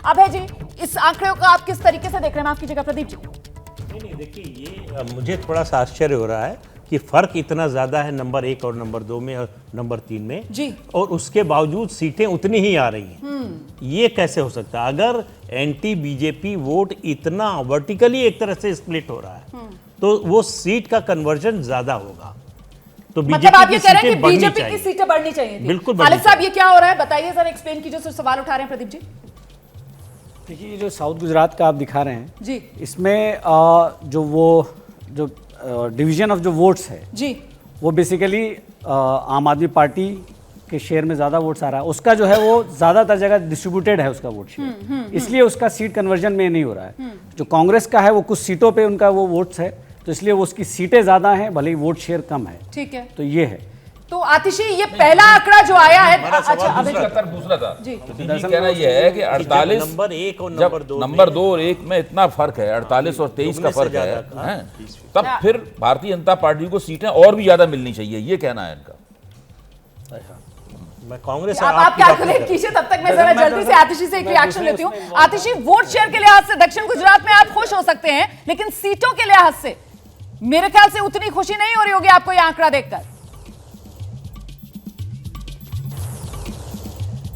अभय जी, इस आंकड़े को आप किस तरीके से देख रहे हैं? माफ कीजिएगा प्रदीप जी। नहीं, देखिए, ये मुझे थोड़ा सा आश्चर्य हो रहा है कि फर्क इतना ज्यादा है नंबर 1 और नंबर 2 में और नंबर 3 में जी, और उसके बावजूद सीटें उतनी ही आ रही हैं। ये कैसे हो सकता है? अगर एंटी बीजेपी वोट इतना वर्टिकली एक तरह से स्प्लिट हो रहा है तो वो सीट का कन्वर्जन ज्यादा होगा। तो मतलब आप ये कह रहे हैं कि बीजेपी की सीटें बढ़नी चाहिए थी। बिल्कुल। खालिद साहब, ये क्या हो रहा है, बताइए सर, एक्सप्लेन कीजिए। सवाल उठा रहे हैं प्रदीप जी। देखिए, जो साउथ गुजरात का आप दिखा रहे हैं जी, इसमें जो डिवीजन ऑफ जो वोट्स है जी, वो बेसिकली आम आदमी पार्टी के शेयर में ज़्यादा वोट्स आ रहा है। उसका जो है वो ज़्यादातर जगह डिस्ट्रीब्यूटेड है उसका वोट शेयर, इसलिए उसका सीट कन्वर्जन में नहीं हो रहा है। जो कांग्रेस का है वो कुछ सीटों पे उनका वो वोट्स है, तो इसलिए वो उसकी सीटें ज़्यादा हैं, भले ही वोट शेयर कम है। ठीक है, तो ये है। तो आतिशी, ये पहला आंकड़ा जो आया है, अच्छा अभय जी, दूसरा था जी, कहना यह है कि 48 नंबर 1 और नंबर 2 और 1 में इतना फर्क है, 48 और 23 का फर्क है, तब फिर भारतीय जनता पार्टी को सीटें और भी ज्यादा मिलनी चाहिए, ये कहना है इनका। मैं कांग्रेस आप कैलकुलेट कीजिए, तब तक मैं जरा जल्दी से आतिशी से एक रिएक्शन लेती हूँ। आतिशी, वोट शेयर के लिहाज से दक्षिण गुजरात में आप खुश हो सकते हैं, लेकिन सीटों के लिहाज से मेरे ख्याल से उतनी खुशी नहीं हो रही होगी आपको यह आंकड़ा देखकर।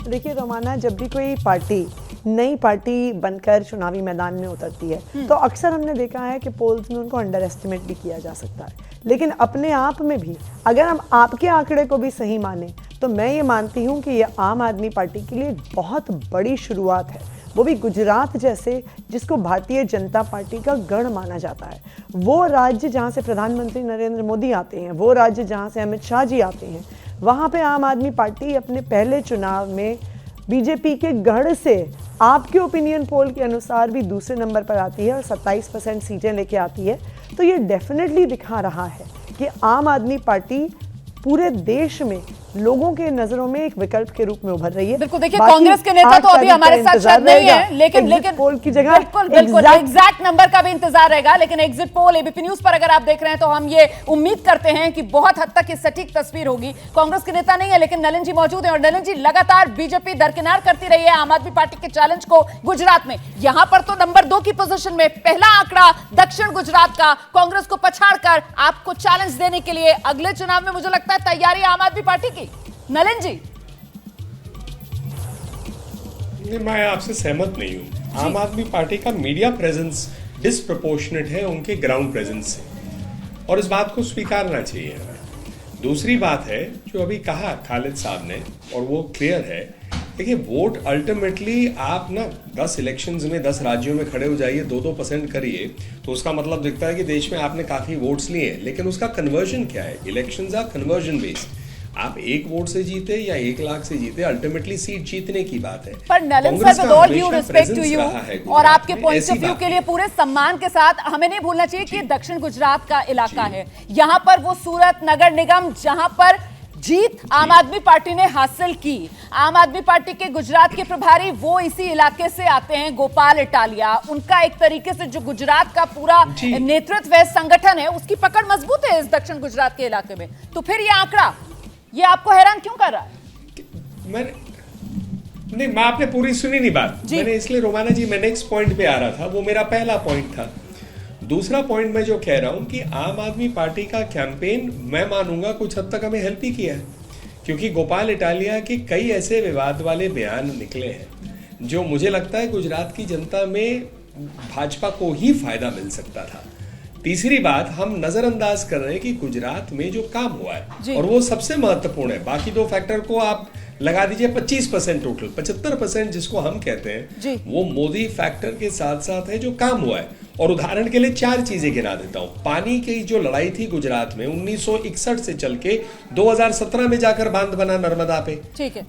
देखिए रोमाना, जब भी कोई पार्टी नई पार्टी बनकर चुनावी मैदान में उतरती है तो अक्सर हमने देखा है कि पोल्स में उनको अंडर एस्टिमेट भी किया जा सकता है, लेकिन अपने आप में भी अगर हम आपके आंकड़े को भी सही माने तो मैं ये मानती हूँ कि ये आम आदमी पार्टी के लिए बहुत बड़ी शुरुआत है, वो भी गुजरात जैसे जिसको भारतीय जनता पार्टी का गढ़ माना जाता है। वो राज्य जहाँ से प्रधानमंत्री नरेंद्र मोदी आते हैं, वो राज्य जहाँ से अमित शाह जी आते हैं, वहाँ पे आम आदमी पार्टी अपने पहले चुनाव में बीजेपी के गढ़ से आपके ओपिनियन पोल के अनुसार भी दूसरे नंबर पर आती है और 27% सीटें लेके आती है। तो ये डेफिनेटली दिखा रहा है कि आम आदमी पार्टी पूरे देश में लोगों के नजरों में एक विकल्प के रूप में उभर रही है। बिल्कुल, देखिए कांग्रेस के नेता तो अभी हमारे साथ शायद नहीं है, लेकिन पोल की जगह बिल्कुल एग्जैक्ट नंबर का भी इंतजार रहेगा। लेकिन एग्जिट पोल एबीपी न्यूज पर अगर आप देख रहे हैं तो हम ये उम्मीद करते हैं कि बहुत हद तक ये सटीक तस्वीर होगी। कांग्रेस के नेता नहीं है, लेकिन नलिन जी मौजूद है और नलिन जी, लगातार बीजेपी दरकिनार करती रही है आम आदमी पार्टी के चैलेंज को गुजरात में। यहां पर तो नंबर 2 की पोजीशन में पहला आंकड़ा दक्षिण गुजरात का कांग्रेस को पछाड़कर आपको चैलेंज देने के लिए अगले चुनाव में मुझे लगता है तैयारी आम आदमी पार्टी की। नलिन जी, नहीं, मैं आपसे सहमत नहीं हूं। आम आदमी पार्टी का मीडिया प्रेजेंस डिसप्रोपोर्शनेट है उनके ग्राउंड प्रेजेंस से, और इस बात को स्वीकारना चाहिए हमें। दूसरी बात है जो अभी कहा खालिद साहब ने, और वो क्लियर है। देखिए, वोट अल्टीमेटली आप ना 10 इलेक्शंस में 10 राज्यों में खड़े हो जाइए, 2-2% करिए, तो उसका मतलब दिखता है कि देश में आपने काफी वोट्स लिए हैं, लेकिन उसका कन्वर्जन क्या है? Elections are conversion based. आप 1 वोट से जीते या 1 लाख से जीते, अल्टीमेटली सीट जीतने की बात है। पर Nalin sir, with all due respect to you और आपके पॉइंट ऑफ व्यू के लिए पूरे सम्मान के साथ, हमें नहीं भूलना चाहिए कि दक्षिण गुजरात का इलाका है। यहां पर वो सूरत नगर निगम जहां पर जीत आम आदमी पार्टी ने हासिल की, आम आदमी पार्टी के गुजरात के प्रभारी वो इसी इलाके से आते हैं, गोपाल इटालिया। उनका एक तरीके से जो गुजरात का पूरा नेतृत्व है, संगठन है, उसकी पकड़ मजबूत है इस दक्षिण गुजरात के इलाके में। तो फिर ये आंकड़ा ये आपको हैरान क्यों कर रहा है? मैं आपने पूरी सुनी नहीं बात। मैंने इसलिए रोमाना जी, मैं नेक्स्ट पॉइंट पे आ रहा था, वो मेरा पहला पॉइंट था। दूसरा पॉइंट मैं जो कह रहा हूं कि आम आदमी पार्टी का कैंपेन, मैं मानूंगा कुछ हद तक हमें हेल्प ही किया है, क्योंकि गोपाल इटालिया के कई ऐसे विवाद वाले बयान निकले हैं जो मुझे लगता है गुजरात की जनता में भाजपा को ही फायदा मिल सकता था। तीसरी बात, हम नजरअंदाज कर रहे हैं कि गुजरात में जो काम हुआ है, और वो सबसे महत्वपूर्ण है, बाकी 2 फैक्टर को आप लगा दीजिए 25% टोटल, 75% जिसको हम कहते हैं, वो मोदी फैक्टर के साथ साथ है जो काम हुआ है। और उदाहरण के लिए 4 चीजें गिना देता हूं। पानी की जो लड़ाई थी गुजरात में 1961 से चल के 2017 में जाकर बांध बना नर्मदा पे।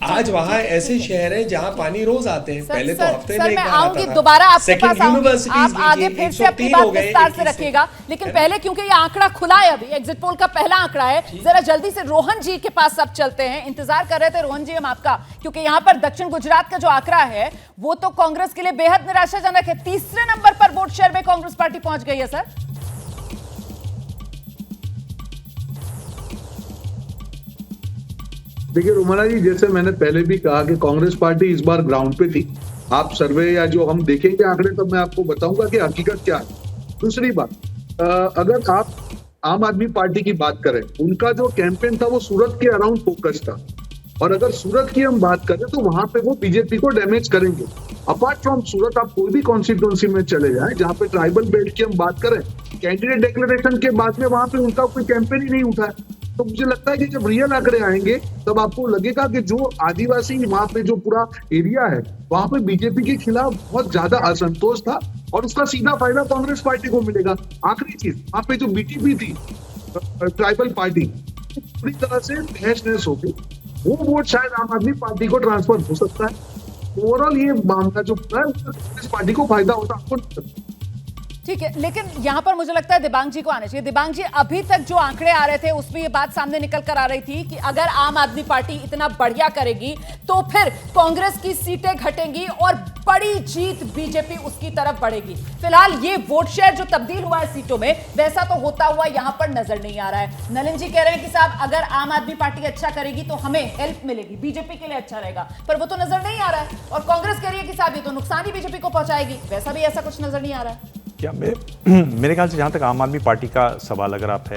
आज वहां ऐसे शहर हैं जहां पानी रोज आते हैं, पहले तो हफ्ते में एक बार आता था। दोबारा आपके पास आऊंगी, आप आगे फिर से अपनी बात विस्तार से रखिएगा, लेकिन पहले क्योंकि ये आंकड़ा खुला है, अभी एग्जिट पोल का पहला आंकड़ा है, जरा जल्दी से रोहन जी के पास अब चलते हैं। इंतजार कर रहे थे रोहन जी हम आपका, क्योंकि यहां पर दक्षिण गुजरात का जो आंकड़ा है वो तो कांग्रेस के लिए बेहद निराशाजनक है। तीसरे नंबर पर वोट शेयर में कांग्रेस पार्टी पहुंच गई है। सर, देखिए रोमाना जी, जैसे मैंने पहले भी कहा कि कांग्रेस पार्टी इस बार ग्राउंड पे थी, आप सर्वे या जो हम देखेंगे आंकड़े तब मैं आपको बताऊंगा कि हकीकत क्या है। दूसरी बात, अगर आप आम आदमी पार्टी की बात करें, उनका जो कैंपेन था वो सूरत के अराउंड फोकस था, और अगर सूरत की हम बात करें तो वहां पे वो बीजेपी को डैमेज करेंगे। अपार्ट फ्रॉम सूरत आप कोई भी कॉन्स्टिट्यूंसी में चले जाएं जहां पे ट्राइबल बेल्ट की हम बात करें, कैंडिडेट डिक्लेरेशन के बाद में वहां पे उनका कोई कैंपेन ही नहीं उठा है। तो मुझे लगता है कि जब रियल आंकड़े आएंगे तब आपको लगेगा कि जो आदिवासी वहां पे जो पूरा एरिया है वहां पे बीजेपी के खिलाफ बहुत ज्यादा असंतोष था, और उसका सीधा फायदा कांग्रेस पार्टी को मिलेगा। आखिरी चीज, वहां पे जो बीटीपी थी ट्राइबल पार्टी, पूरी तरह से तहस नहस हो गई। वो वोट शायद आम आदमी पार्टी को ट्रांसफर हो सकता है। ओवरऑल ये मामला जो है कांग्रेस पार्टी को फायदा होता आपको। ठीक है, लेकिन यहां पर मुझे लगता है दिबांग जी को आना चाहिए। दिबांग जी, अभी तक जो आंकड़े आ रहे थे उसमें ये बात सामने निकल कर आ रही थी कि अगर आम आदमी पार्टी इतना बढ़िया करेगी तो फिर कांग्रेस की सीटें घटेंगी और बड़ी जीत बीजेपी उसकी तरफ बढ़ेगी। फिलहाल ये वोट शेयर जो तब्दील हुआ है सीटों में, वैसा तो होता हुआ यहां पर नजर नहीं आ रहा है। नलिन जी कह रहे हैं कि साहब अगर आम आदमी पार्टी अच्छा करेगी तो हमें हेल्प मिलेगी, बीजेपी के लिए अच्छा रहेगा, पर वो तो नजर नहीं आ रहा है। और कांग्रेस कह रही है कि साहब ये तो नुकसान ही बीजेपी को पहुंचाएगी, वैसा भी ऐसा कुछ नजर नहीं आ रहा है। क्या मेरे ख्याल से जहाँ तक आम आदमी पार्टी का सवाल अगर आप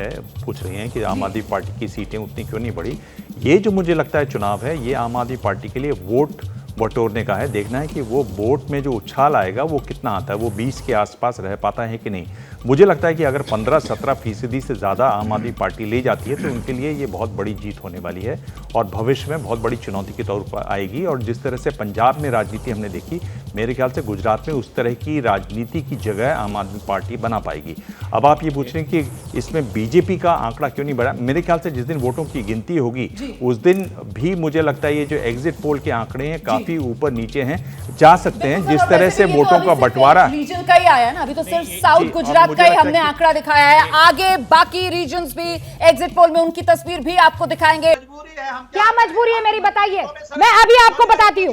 पूछ रही हैं कि आम आदमी पार्टी की सीटें उतनी क्यों नहीं बढ़ी, ये जो मुझे लगता है चुनाव है, ये आम आदमी पार्टी के लिए वोट बटोरने का है। देखना है कि वो वोट में जो उछाल आएगा वो कितना आता है, वो 20 के आसपास रह पाता है कि नहीं। मुझे लगता है कि अगर 15-17% से ज़्यादा आम आदमी पार्टी ले जाती है तो उनके लिए ये बहुत बड़ी जीत होने वाली है और भविष्य में बहुत बड़ी चुनौती के तौर पर आएगी। और जिस तरह से पंजाब में राजनीति हमने देखी, मेरे ख्याल से गुजरात में उस तरह की राजनीति की जगह आम आदमी पार्टी बना पाएगी। अब आप ये पूछ रहे हैं कि इसमें बीजेपी का आंकड़ा क्यों नहीं बढ़ा। मेरे ख्याल से जिस दिन वोटों की गिनती होगी उस दिन भी मुझे लगता है ये जो एग्जिट पोल के आंकड़े हैं काफी ऊपर नीचे हैं, जा सकते हैं। जिस तरह से वोटों का बंटवारा रीजन का ही आया ना, अभी तो सिर्फ साउथ गुजरात का ही हमने आंकड़ा दिखाया है, आगे बाकी रीजन्स भी एग्जिट पोल में उनकी तस्वीर भी आपको दिखाएंगे। क्या मजबूरी है मेरी, बताइए। मैं अभी आपको बताती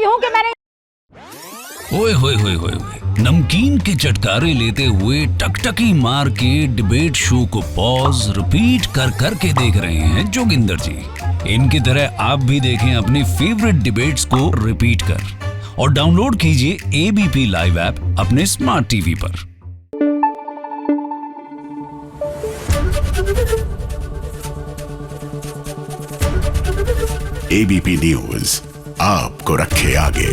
हूँ कि मैंने ओए होए होए होए नमकीन के चटकारे लेते हुए टकटकी मार के डिबेट शो को पॉज रिपीट कर करके देख रहे हैं जोगिंदर जी। इनकी तरह आप भी देखें अपनी फेवरेट डिबेट्स को रिपीट कर और डाउनलोड कीजिए एबीपी लाइव ऐप अपने स्मार्ट टीवी पर। एबीपी न्यूज आपको रखे आगे।